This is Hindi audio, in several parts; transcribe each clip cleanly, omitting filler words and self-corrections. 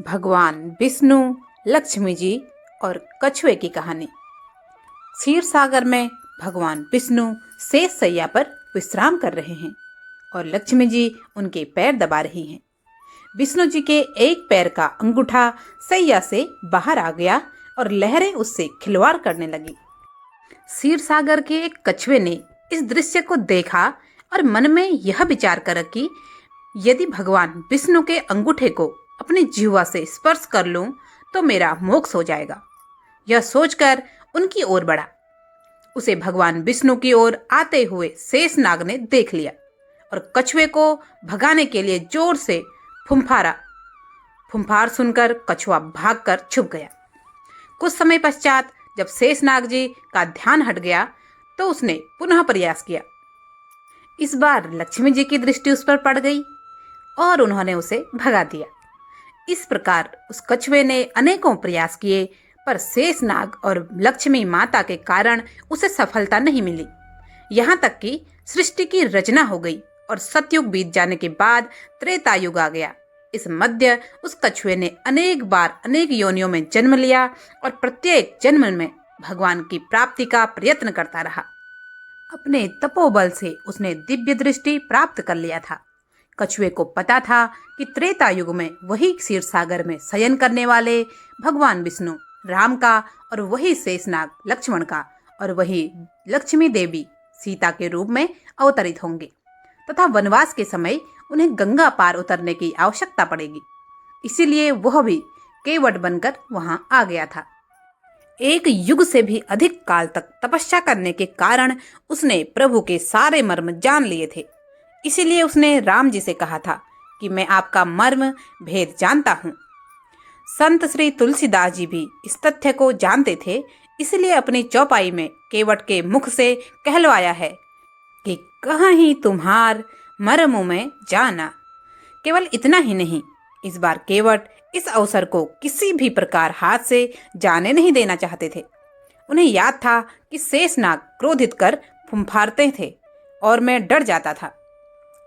भगवान विष्णु, लक्ष्मी जी और कछुए की कहानी। क्षीर सागर में भगवान विष्णु शेष शैया पर विश्राम कर रहे हैं और लक्ष्मी जी उनके पैर दबा रही हैं। विष्णु जी के एक पैर का अंगूठा शैया से बाहर आ गया और लहरें उससे खिलवाड़ करने लगी। क्षीर सागर के एक कछुए ने इस दृश्य को देखा और मन में यह विचार कर कि यदि भगवान विष्णु के अंगूठे को अपनी जिह्वा से स्पर्श कर लूं तो मेरा मोक्ष हो जाएगा। यह सोचकर उनकी ओर बढ़ा। उसे भगवान विष्णु की ओर आते हुए शेषनाग ने देख लिया और कछुए को भगाने के लिए जोर से फुंफारा। फुंफार सुनकर कछुआ भागकर छुप गया। कुछ समय पश्चात जब शेषनाग जी का ध्यान हट गया तो उसने पुनः प्रयास किया। इस बार लक्ष्मी जी की दृष्टि उस पर पड़ गई और उन्होंने उसे भगा दिया। इस प्रकार उस कछुए ने अनेकों प्रयास किए पर शेषनाग और लक्ष्मी माता के कारण उसे सफलता नहीं मिली। यहाँ तक कि सृष्टि की रचना हो गई और सतयुग बीत जाने के बाद त्रेता युग आ गया। इस मध्य उस कछुए ने अनेक बार अनेक योनियों में जन्म लिया और प्रत्येक जन्म में भगवान की प्राप्ति का प्रयत्न करता रहा। अपने तपोबल से उसने दिव्य दृष्टि प्राप्त कर लिया था। कछुए को पता था कि त्रेता युग में वही क्षीर सागर में शयन करने वाले भगवान विष्णु राम का और वही शेषनाग लक्ष्मण का और वही लक्ष्मी देवी सीता के रूप में अवतरित होंगे तथा वनवास के समय उन्हें गंगा पार उतरने की आवश्यकता पड़ेगी। इसीलिए वह भी केवट बनकर वहां आ गया था। एक युग से भी अधिक काल तक तपस्या करने के कारण उसने प्रभु के सारे मर्म जान लिए थे। इसीलिए उसने राम जी से कहा था कि मैं आपका मर्म भेद जानता हूँ। संत श्री तुलसीदास जी भी इस तथ्य को जानते थे, इसलिए अपनी चौपाई में केवट के मुख से कहलवाया है कि कहीं तुम्हार मर्म में जाना। केवल इतना ही नहीं, इस बार केवट इस अवसर को किसी भी प्रकार हाथ से जाने नहीं देना चाहते थे। उन्हें याद था कि शेषनाग क्रोधित कर फुंफारते थे और मैं डर जाता था।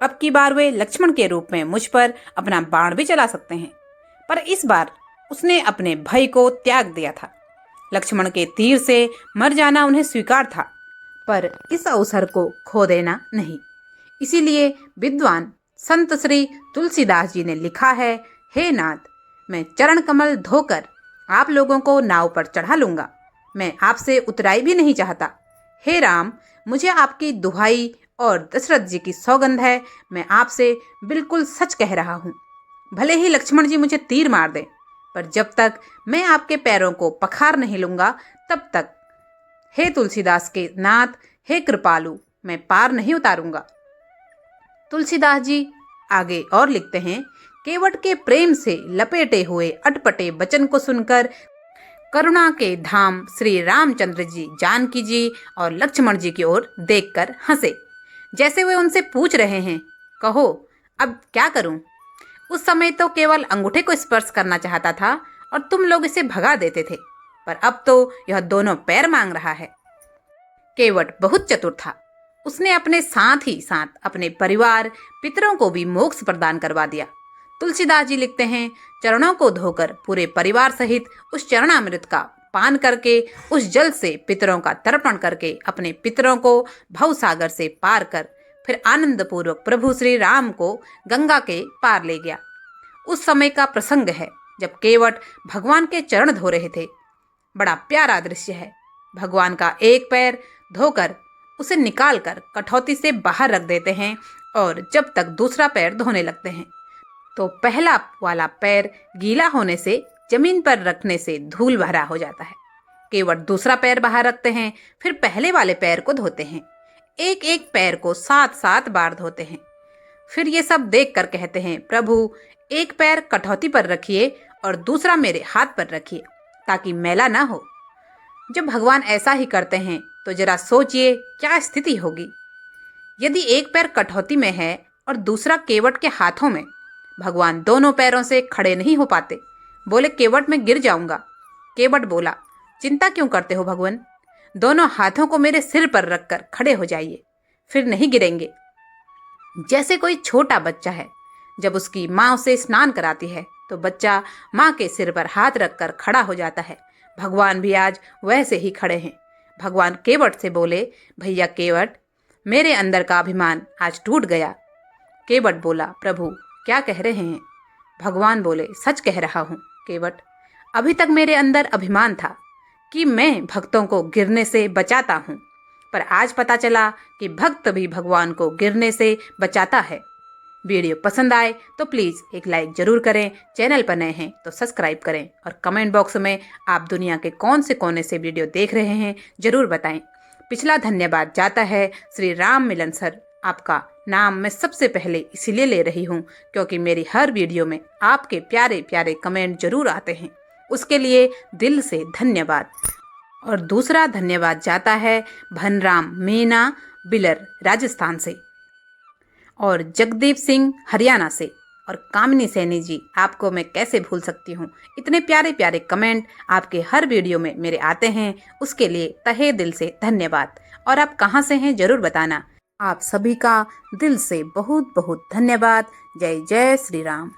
अब की बार वे लक्ष्मण के रूप में मुझ पर अपना बाण भी चला सकते हैं, पर इस बार उसने अपने भय को त्याग दिया था। लक्ष्मण के तीर से मर जाना उन्हें स्वीकार था, पर इस अवसर को खो देना नहीं। इसीलिए विद्वान संत श्री तुलसीदास जी ने लिखा है, हे नाथ, मैं चरण कमल धोकर आप लोगों को नाव पर चढ़ा लूंगा। मैं आपसे उतराई भी नहीं चाहता। हे राम, मुझे आपकी दुहाई और दशरथ जी की सौगंध है, मैं आपसे बिल्कुल सच कह रहा हूँ। भले ही लक्ष्मण जी मुझे तीर मार दें, पर जब तक मैं आपके पैरों को पखार नहीं लूंगा तब तक, हे तुलसीदास के नाथ, हे कृपालु, मैं पार नहीं उतारूंगा। तुलसीदास जी आगे और लिखते हैं, केवट के प्रेम से लपेटे हुए अटपटे वचन को सुनकर करुणा के धाम श्री रामचंद्र जी जानकी जी और लक्ष्मण जी की ओर देखकर हंसे, जैसे वे उनसे पूछ रहे हैं, कहो अब क्या करूं? उस समय तो केवल अंगूठे को स्पर्श करना चाहता था और तुम लोग इसे भगा देते थे, पर अब तो यह दोनों पैर मांग रहा है। केवट बहुत चतुर था। उसने अपने साथ ही साथ अपने परिवार पितरों को भी मोक्ष प्रदान करवा दिया। तुलसीदास जी लिखते हैं, चरणों को धोकर पूरे परिवार सहित उस चरणामृत का पान करके उस जल से पितरों का तर्पण करके अपने पितरों को भवसागर से पार कर फिर आनंद पूर्वक प्रभु श्री राम को गंगा के पार ले गया। उस समय का प्रसंग है जब केवट भगवान के चरण धो रहे थे। बड़ा प्यारा दृश्य है। भगवान का एक पैर धोकर उसे निकालकर कठौती से बाहर रख देते हैं और जब तक दूसरा पैर धोने लगते हैं तो पहला वाला पैर गीला होने से जमीन पर रखने से धूल भरा हो जाता है। केवट दूसरा पैर बाहर रखते हैं, फिर पहले वाले पैर को धोते हैं। एक एक पैर को 7-7 बार धोते हैं। फिर ये सब देख कर कहते हैं, प्रभु एक पैर कठौती पर रखिए और दूसरा मेरे हाथ पर रखिए ताकि मैला ना हो। जब भगवान ऐसा ही करते हैं तो जरा सोचिए क्या स्थिति होगी। यदि एक पैर कठौती में है और दूसरा केवट के हाथों में, भगवान दोनों पैरों से खड़े नहीं हो पाते। बोले, केवट मैं गिर जाऊंगा। केवट बोला, चिंता क्यों करते हो भगवान, दोनों हाथों को मेरे सिर पर रखकर खड़े हो जाइए, फिर नहीं गिरेंगे। जैसे कोई छोटा बच्चा है, जब उसकी माँ उसे स्नान कराती है तो बच्चा माँ के सिर पर हाथ रखकर खड़ा हो जाता है। भगवान भी आज वैसे ही खड़े हैं। भगवान केवट से बोले, भैया केवट, मेरे अंदर का अभिमान आज टूट गया। केवट बोला, प्रभु क्या कह रहे हैं? भगवान बोले, सच कह रहा हूँ केवट। अभी तक मेरे अंदर अभिमान था कि मैं भक्तों को गिरने से बचाता हूँ, पर आज पता चला कि भक्त भी भगवान को गिरने से बचाता है। वीडियो पसंद आए तो प्लीज़ एक लाइक जरूर करें, चैनल पर नए हैं तो सब्सक्राइब करें और कमेंट बॉक्स में आप दुनिया के कौन से कोने से वीडियो देख रहे हैं जरूर बताएं। पिछला धन्यवाद जाता है श्री राम मिलन सर। आपका नाम मैं सबसे पहले इसीलिए ले रही हूँ क्योंकि मेरी हर वीडियो में आपके प्यारे प्यारे कमेंट जरूर आते हैं, उसके लिए दिल से धन्यवाद। और दूसरा धन्यवाद जाता है भनराम मीना बिलर राजस्थान से, और जगदीप सिंह हरियाणा से, और कामिनी सैनी जी, आपको मैं कैसे भूल सकती हूँ। इतने प्यारे प्यारे कमेंट आपके हर वीडियो में मेरे आते हैं, उसके लिए तहे दिल से धन्यवाद। और आप कहाँ से हैं जरूर बताना। आप सभी का दिल से बहुत बहुत धन्यवाद। जय जय श्री राम।